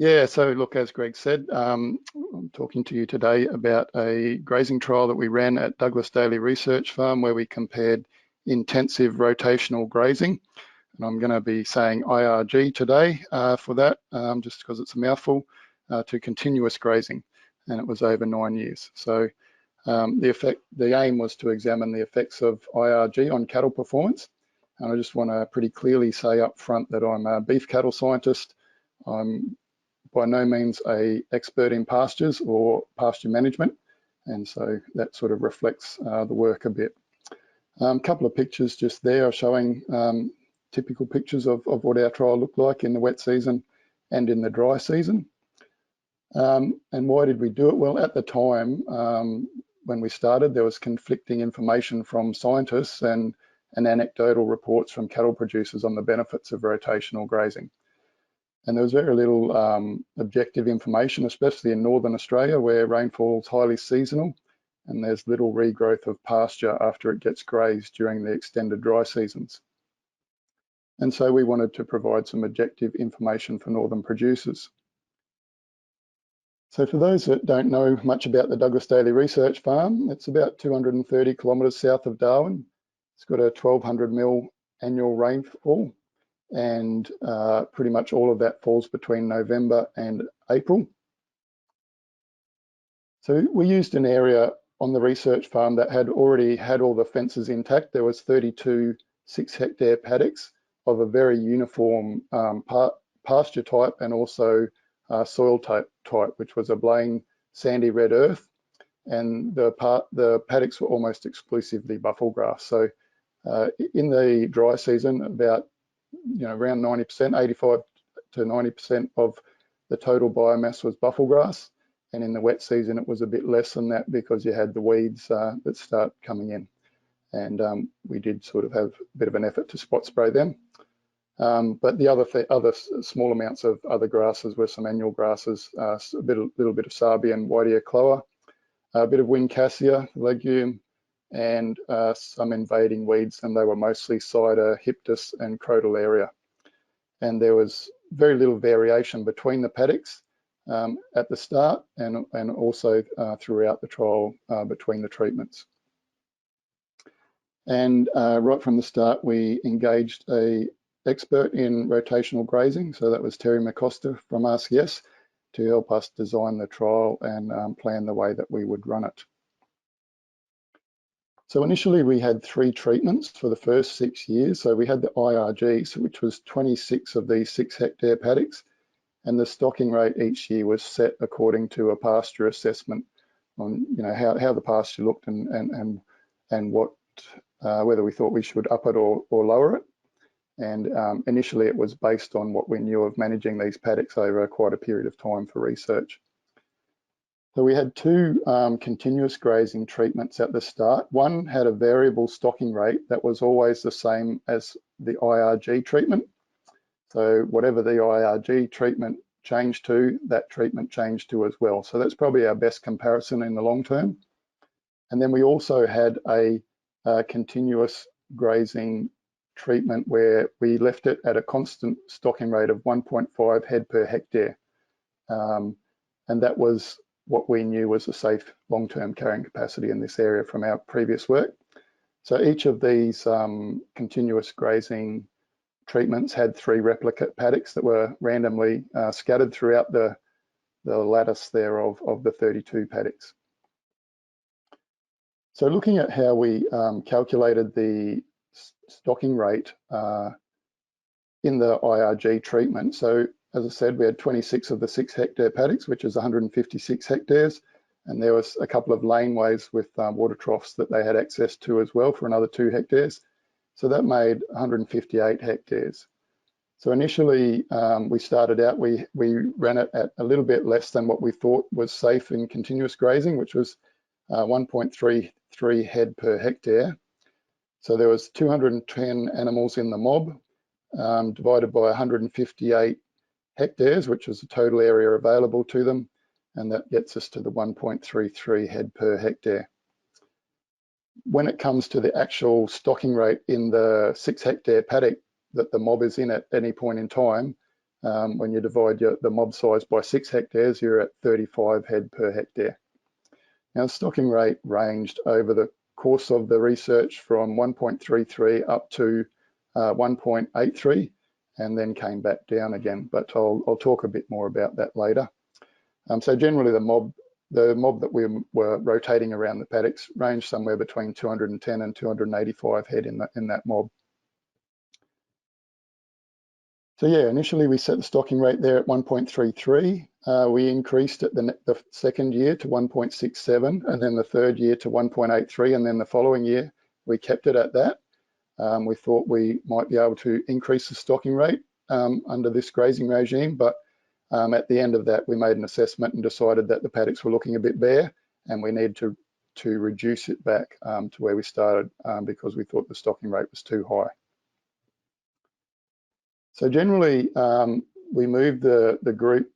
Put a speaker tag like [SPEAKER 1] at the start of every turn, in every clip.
[SPEAKER 1] Yeah, so look, as Greg said, I'm talking to you today about a grazing trial that we ran at Douglas Daly Research Farm where we compared intensive rotational grazing. And I'm going to be saying IRG today for that, just because it's a mouthful, to continuous grazing. And it was over 9 years. So the aim was to examine the effects of IRG on cattle performance. And I just want to pretty clearly say up front that I'm a beef cattle scientist. I'm by no means an expert in pastures or pasture management, and so that sort of reflects the work a bit. A couple of pictures just there are showing typical pictures of what our trial looked like in the wet season and in the dry season. And why did we do it? Well, at the time when we started, there was conflicting information from scientists and anecdotal reports from cattle producers on the benefits of rotational grazing. And there was very little objective information, especially in Northern Australia where rainfall is highly seasonal and there's little regrowth of pasture after it gets grazed during the extended dry seasons. And so we wanted to provide some objective information for Northern producers. So for those that don't know much about the Douglas Daly Research Farm, it's about 230 kilometres south of Darwin. It's got a 1200 mil annual rainfall, and pretty much all of that falls between November and April. So we used an area on the research farm that had already had all the fences intact. There was 32 6-hectare paddocks of a very uniform pasture type and also soil type, which was a Blaine sandy red earth, and the paddocks were almost exclusively buffel grass. So in the dry season, about around 90%, 85 to 90% of the total biomass was buffel grass. And in the wet season, it was a bit less than that because you had the weeds that start coming in. And we did sort of have a bit of an effort to spot spray them. But the other small amounts of other grasses were some annual grasses, a little bit of Sabia and white ear clover, a bit of wind cassia, legume, and some invading weeds, and they were mostly cider, hyptus, and crotalaria. And there was very little variation between the paddocks at the start and also throughout the trial between the treatments. And right from the start, we engaged an expert in rotational grazing, so that was Terry McCosta from RCS, to help us design the trial and plan the way that we would run it. So initially we had 3 treatments for the first 6 years. So we had the IRG, which was 26 of these 6-hectare paddocks, and the stocking rate each year was set according to a pasture assessment on how the pasture looked and what whether we thought we should up it or lower it. And initially it was based on what we knew of managing these paddocks over quite a period of time for research. So we had 2 continuous grazing treatments at the start. One had a variable stocking rate that was always the same as the IRG treatment. So whatever the IRG treatment changed to, that treatment changed to as well. So that's probably our best comparison in the long term. And then we also had a continuous grazing treatment where we left it at a constant stocking rate of 1.5 head per hectare. And that was what we knew was a safe long-term carrying capacity in this area from our previous work. So each of these continuous grazing treatments had 3 replicate paddocks that were randomly scattered throughout the lattice there of the 32 paddocks. So looking at how we calculated the stocking rate in the IRG treatment. So as I said, we had 26 of the 6-hectare paddocks, which is 156 hectares. And there was a couple of laneways with water troughs that they had access to as well for another 2 hectares. So that made 158 hectares. So initially we started out, we ran it at a little bit less than what we thought was safe in continuous grazing, which was 1.33 head per hectare. So there was 210 animals in the mob, divided by 158 hectares, which was the total area available to them, and that gets us to the 1.33 head per hectare. When it comes to the actual stocking rate in the 6-hectare paddock that the mob is in at any point in time, when you divide the mob size by 6 hectares, you're at 35 head per hectare. Now, the stocking rate ranged over the course of the research from 1.33 up to 1.83, and then came back down again. But I'll talk a bit more about that later. So generally, the mob that we were rotating around the paddocks ranged somewhere between 210 and 285 head in that mob. So yeah, initially we set the stocking rate there at 1.33. We increased it the second year to 1.67, and then the third year to 1.83, and then the following year we kept it at that. We thought we might be able to increase the stocking rate under this grazing regime, but at the end of that we made an assessment and decided that the paddocks were looking a bit bare, and we needed to reduce it back to where we started because we thought the stocking rate was too high. So generally, we moved the group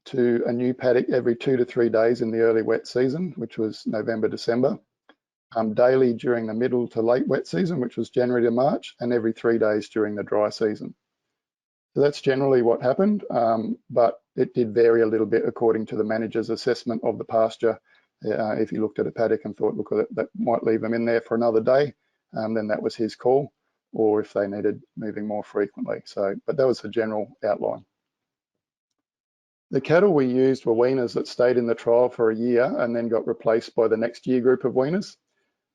[SPEAKER 1] to a new paddock every 2 to 3 days in the early wet season, which was November, December, daily during the middle to late wet season, which was January to March, and every 3 days during the dry season. So that's generally what happened, but it did vary a little bit according to the manager's assessment of the pasture. If he looked at a paddock and thought, look, that might leave them in there for another day, then that was his call, or if they needed moving more frequently. So, but that was the general outline. The cattle we used were weaners that stayed in the trial for a year and then got replaced by the next year group of weaners.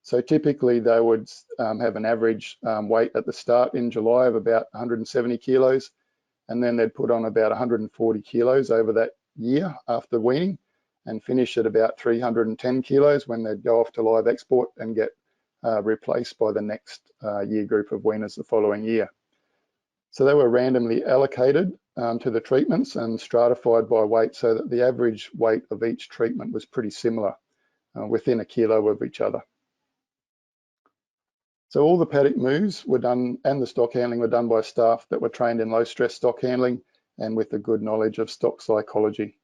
[SPEAKER 1] So typically they would have an average weight at the start in July of about 170 kilos, and then they'd put on about 140 kilos over that year after weaning, and finish at about 310 kilos when they'd go off to live export and get replaced by the next year group of weaners the following year. So they were randomly allocated to the treatments and stratified by weight, so that the average weight of each treatment was pretty similar, within a kilo of each other. So all the paddock moves were done, and the stock handling were done by staff that were trained in low stress stock handling and with a good knowledge of stock psychology.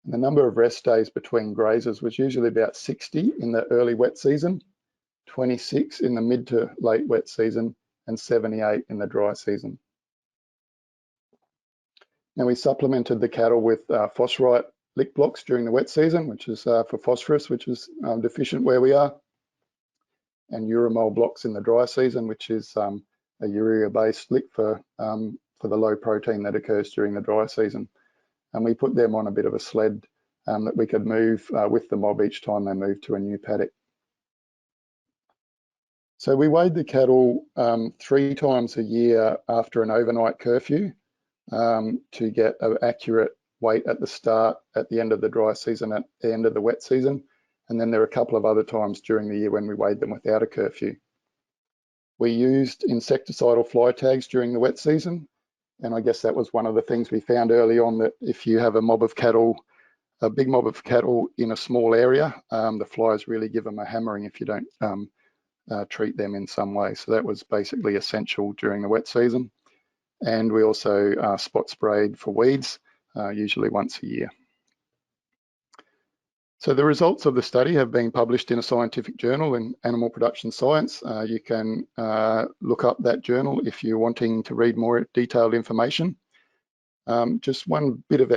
[SPEAKER 1] And the number of rest days between grazers was usually about 60 in the early wet season, 26 in the mid to late wet season, and 78 in the dry season. Now we supplemented the cattle with phosphorite lick blocks during the wet season, which is for phosphorus, which is deficient where we are, and uramol blocks in the dry season, which is a urea-based lick for the low protein that occurs during the dry season. And we put them on a bit of a sled that we could move with the mob each time they moved to a new paddock. So we weighed the cattle 3 times a year after an overnight curfew to get an accurate weight at the start, at the end of the dry season, at the end of the wet season. And then there are a couple of other times during the year when we weighed them without a curfew. We used insecticidal fly tags during the wet season. And I guess that was one of the things we found early on, that if you have a mob of cattle, a big mob of cattle in a small area, the flies really give them a hammering if you don't treat them in some way. So that was basically essential during the wet season. And we also spot sprayed for weeds, usually once a year. So the results of the study have been published in a scientific journal in Animal Production Science. You can look up that journal if you're wanting to read more detailed information. Just one bit of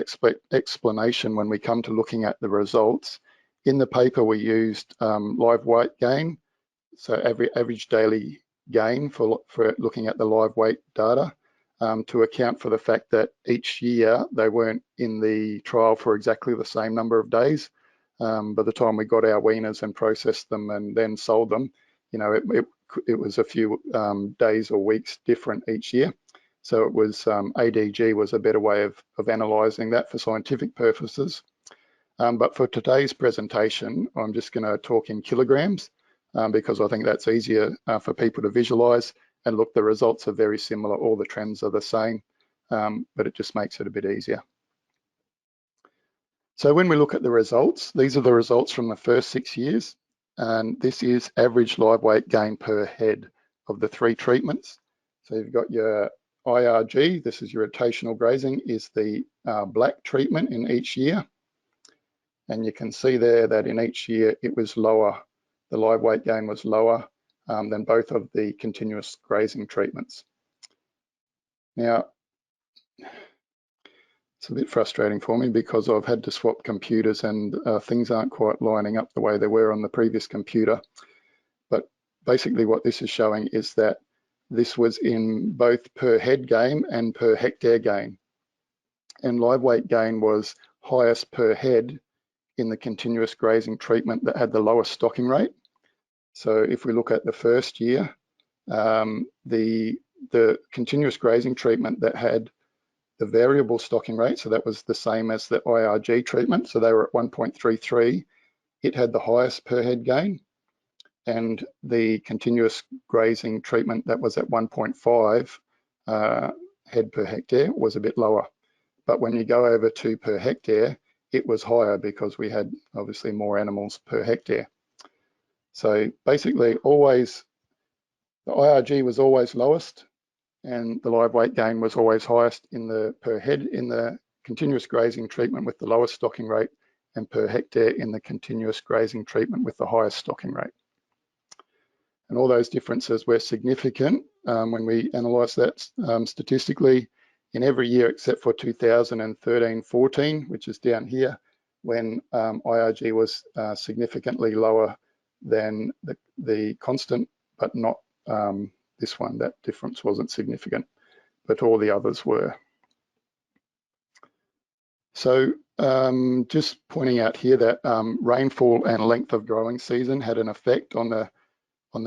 [SPEAKER 1] explanation when we come to looking at the results. In the paper we used live weight gain, so average daily gain for looking at the live weight data, to account for the fact that each year they weren't in the trial for exactly the same number of days. By the time we got our weaners and processed them and then sold them, you know, it was a few days or weeks different each year. So it was ADG was a better way of analysing that for scientific purposes. But for today's presentation, I'm just going to talk in kilograms because I think that's easier for people to visualise. And look, the results are very similar. All the trends are the same, but it just makes it a bit easier. So when we look at the results, these are the results from the first 6 years, and this is average live weight gain per head of the 3 treatments. So you've got your IRG, this is your rotational grazing, is the black treatment in each year. And you can see there that in each year it was lower, the live weight gain was lower than both of the continuous grazing treatments. Now, It's a bit frustrating for me because I've had to swap computers and things aren't quite lining up the way they were on the previous computer. But basically what this is showing is that this was in both per head gain and per hectare gain. And live weight gain was highest per head in the continuous grazing treatment that had the lowest stocking rate. So if we look at the first year, the continuous grazing treatment that had the variable stocking rate, so that was the same as the IRG treatment, so they were at 1.33, it had the highest per head gain, and the continuous grazing treatment that was at 1.5 head per hectare was a bit lower. But when you go over to per hectare, it was higher because we had obviously more animals per hectare. So basically always, the IRG was always lowest and the live weight gain was always highest in the per head in the continuous grazing treatment with the lowest stocking rate, and per hectare in the continuous grazing treatment with the highest stocking rate. And all those differences were significant when we analysed that statistically in every year except for 2013-14, which is down here, when IRG was significantly lower than the constant, but not this one. That difference wasn't significant, but all the others were. So just pointing out here that rainfall and length of growing season had an effect on the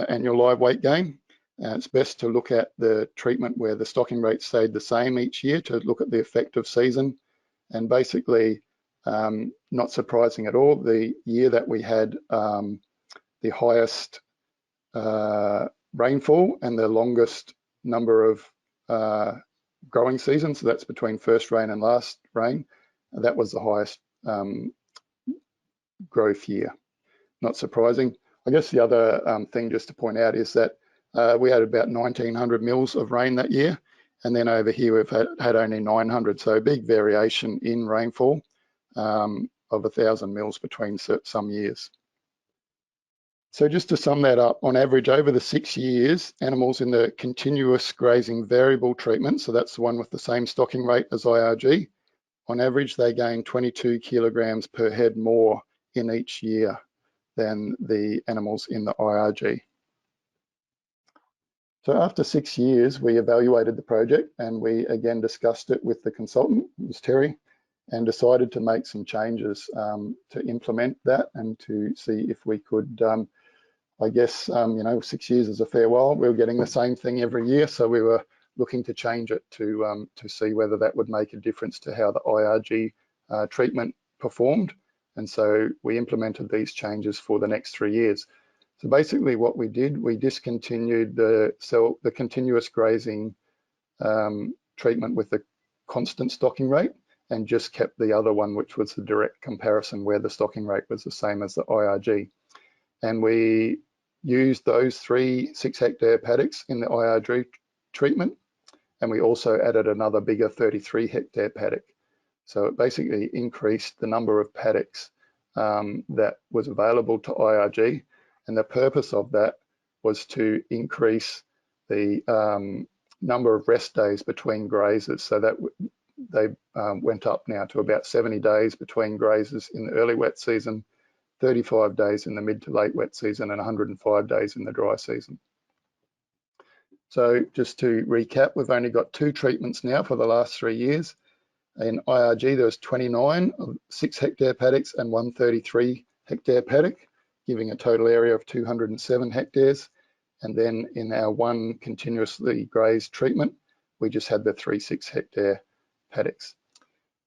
[SPEAKER 1] annual live weight gain. It's best to look at the treatment where the stocking rate stayed the same each year to look at the effect of season. And basically, not surprising at all, the year that we had the highest rainfall and the longest number of growing seasons, so that's between first rain and last rain, that was the highest growth year. Not surprising. I guess the other thing just to point out is that we had about 1,900 mils of rain that year, and then over here we've had only 900, so a big variation in rainfall of 1,000 mils between some years. So just to sum that up, on average over the 6 years, animals in the continuous grazing variable treatment, so that's the one with the same stocking rate as IRG, on average they gain 22 kilograms per head more in each year than the animals in the IRG. So after 6 years, we evaluated the project and we again discussed it with the consultant, it was Terry, and decided to make some changes to implement that and to see if we could, I guess, 6 years is a fair while. We were getting the same thing every year, so we were looking to change it to see whether that would make a difference to how the IRG treatment performed. And so we implemented these changes for the next 3 years. So basically what we did, we discontinued the continuous grazing treatment with the constant stocking rate and just kept the other one, which was the direct comparison where the stocking rate was the same as the IRG. And we used those 3 6-hectare paddocks in the IRG treatment, and we also added another bigger 33-hectare paddock. So it basically increased the number of paddocks that was available to IRG, and the purpose of that was to increase the number of rest days between grazers, so that they went up now to about 70 days between grazers in the early wet season, 35 days in the mid to late wet season, and 105 days in the dry season. So just to recap, we've only got 2 treatments now for the last 3 years. In IRG, there was 29 of 6-hectare paddocks and 1 33-hectare paddock, giving a total area of 207 hectares. And then in our 1 continuously grazed treatment, we just had the 3 6-hectare paddocks.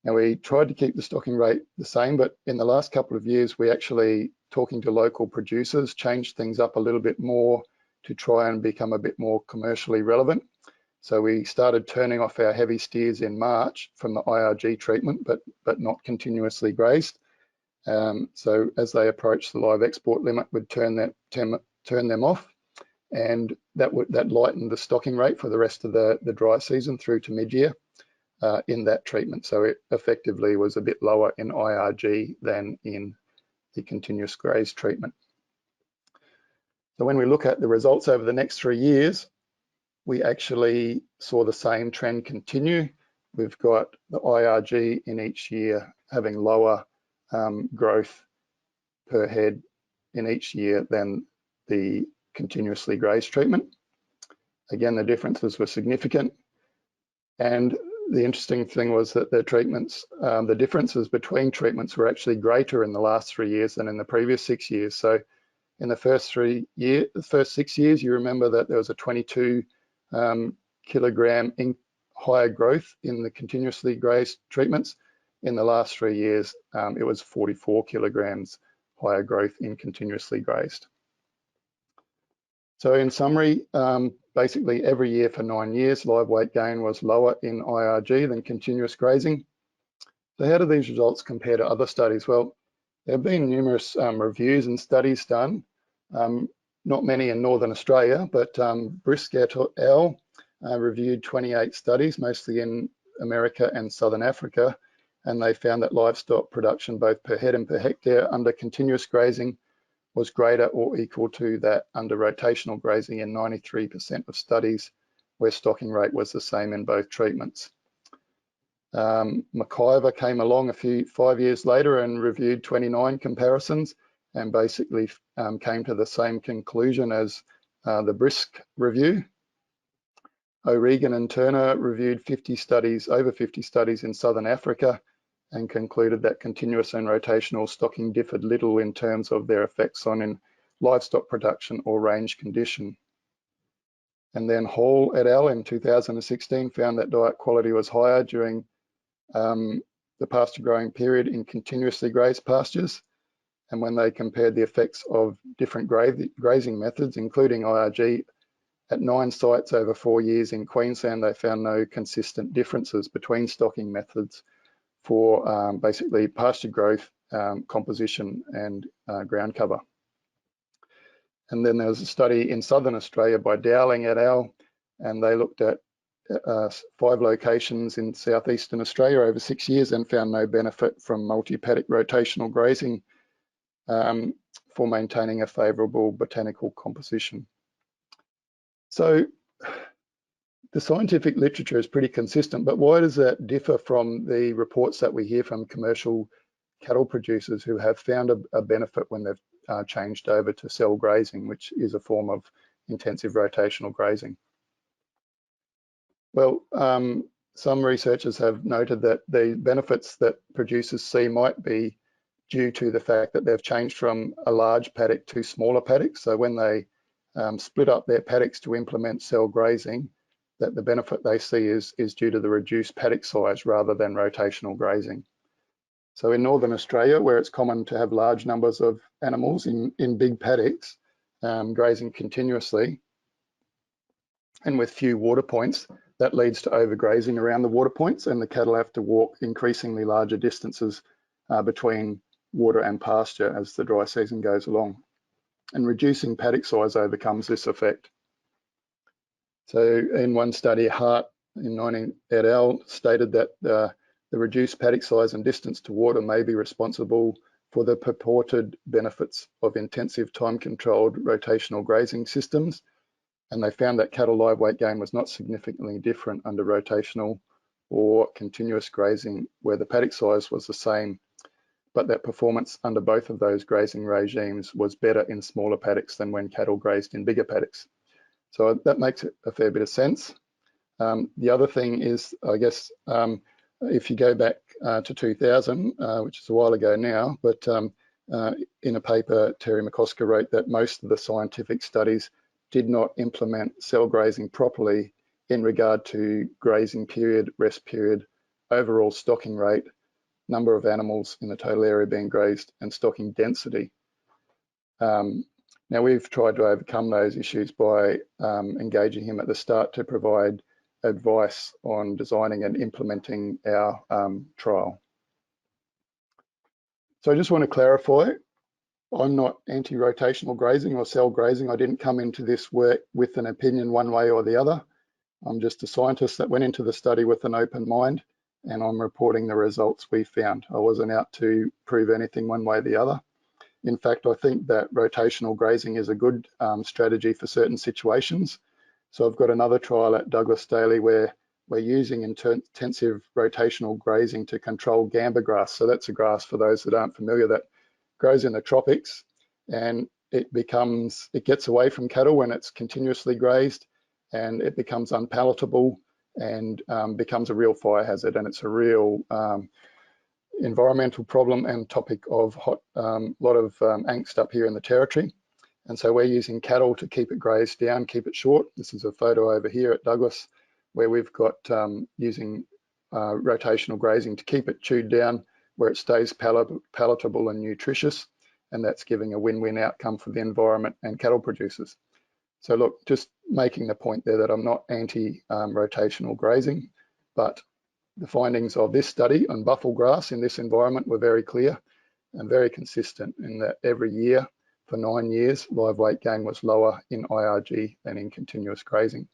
[SPEAKER 1] Now we tried to keep the stocking rate the same, but in the last couple of years, we actually, talking to local producers, changed things up a little bit more to try and become a bit more commercially relevant. So we started turning off our heavy steers in March from the IRG treatment, but not continuously grazed. So as they approached the live export limit, we'd turn them off, and that lightened the stocking rate for the rest of the dry season through to mid-year in that treatment. So it effectively was a bit lower in IRG than in the continuous graze treatment. So when we look at the results over the next 3 years, we actually saw the same trend continue we've got the IRG in each year having lower growth per head in each year than the continuously grazed treatment. Again, the differences were significant. And the interesting thing was that the treatments, the differences between treatments were actually greater in the last 3 years than in the previous 6 years. So in the first 6 years, you remember that there was a 22 kilogram higher growth in the continuously grazed treatments. In the last 3 years, it was 44 kilograms higher growth in continuously grazed. So in summary, basically every year for 9 years, live weight gain was lower in IRG than continuous grazing. So how do these results compare to other studies? Well, there have been numerous reviews and studies done, not many in Northern Australia, but Brisk et al. Reviewed 28 studies, mostly in America and Southern Africa, and they found that livestock production, both per head and per hectare, under continuous grazing was greater or equal to that under rotational grazing in 93% of studies where stocking rate was the same in both treatments. McIver came along 5 years later and reviewed 29 comparisons and basically came to the same conclusion as the Brisk review. O'Regan and Turner reviewed over 50 studies in Southern Africa and concluded that continuous and rotational stocking differed little in terms of their effects on livestock production or range condition. And then Hall et al. In 2016 found that diet quality was higher during the pasture growing period in continuously grazed pastures. And when they compared the effects of different grazing methods, including IRG, at 9 sites over 4 years in Queensland, they found no consistent differences between stocking methods for basically pasture growth, composition and ground cover. And then there was a study in Southern Australia by Dowling et al. And they looked at 5 locations in southeastern Australia over 6 years and found no benefit from multi-paddock rotational grazing for maintaining a favourable botanical composition. So the scientific literature is pretty consistent, but why does that differ from the reports that we hear from commercial cattle producers who have found a benefit when they've changed over to cell grazing, which is a form of intensive rotational grazing? Well, some researchers have noted that the benefits that producers see might be due to the fact that they've changed from a large paddock to smaller paddocks. So when they split up their paddocks to implement cell grazing, that the benefit they see is due to the reduced paddock size rather than rotational grazing. So in Northern Australia, where it's common to have large numbers of animals in big paddocks grazing continuously and with few water points, that leads to overgrazing around the water points, and the cattle have to walk increasingly larger distances between water and pasture as the dry season goes along. And reducing paddock size overcomes this effect. So in one study, Hart in 19 et al. Stated that the reduced paddock size and distance to water may be responsible for the purported benefits of intensive time-controlled rotational grazing systems. And they found that cattle live weight gain was not significantly different under rotational or continuous grazing, where the paddock size was the same, but that performance under both of those grazing regimes was better in smaller paddocks than when cattle grazed in bigger paddocks. So that makes a fair bit of sense. The other thing is, I guess, if you go back to 2000, which is a while ago now, but in a paper, Terry McCosker wrote that most of the scientific studies did not implement cell grazing properly in regard to grazing period, rest period, overall stocking rate, number of animals in the total area being grazed, and stocking density. Now we've tried to overcome those issues by engaging him at the start to provide advice on designing and implementing our trial. So I just want to clarify, I'm not anti-rotational grazing or cell grazing. I didn't come into this work with an opinion one way or the other. I'm just a scientist that went into the study with an open mind, and I'm reporting the results we found. I wasn't out to prove anything one way or the other. In fact, I think that rotational grazing is a good strategy for certain situations. So I've got another trial at Douglas Daly where we're using intensive rotational grazing to control Gambergrass. So that's a grass, for those that aren't familiar, that grows in the tropics, and it gets away from cattle when it's continuously grazed, and it becomes unpalatable and becomes a real fire hazard. And it's a real environmental problem and topic of lot of angst up here in the territory. And so we're using cattle to keep it grazed down, keep it short. This is a photo over here at Douglas where we've got using rotational grazing to keep it chewed down where it stays palatable and nutritious. And that's giving a win-win outcome for the environment and cattle producers. So look, just making the point there that I'm not anti-rotational grazing, but the findings of this study on buffel grass in this environment were very clear and very consistent in that every year for 9 years, live weight gain was lower in IRG than in continuous grazing.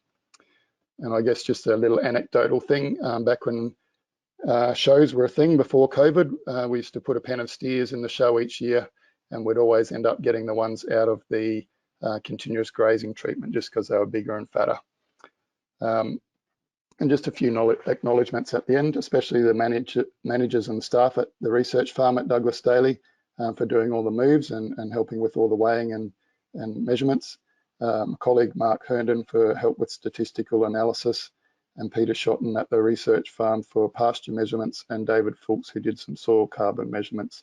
[SPEAKER 1] And I guess just a little anecdotal thing, back when shows were a thing before COVID, we used to put a pen of steers in the show each year, and we'd always end up getting the ones out of the continuous grazing treatment just because they were bigger and fatter. And just a few acknowledgements at the end, especially the managers and staff at the research farm at Douglas Daly for doing all the moves and helping with all the weighing and measurements. My colleague Mark Herndon for help with statistical analysis, and Peter Schotten at the research farm for pasture measurements, and David Fultz who did some soil carbon measurements,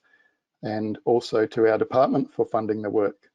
[SPEAKER 1] and also to our department for funding the work.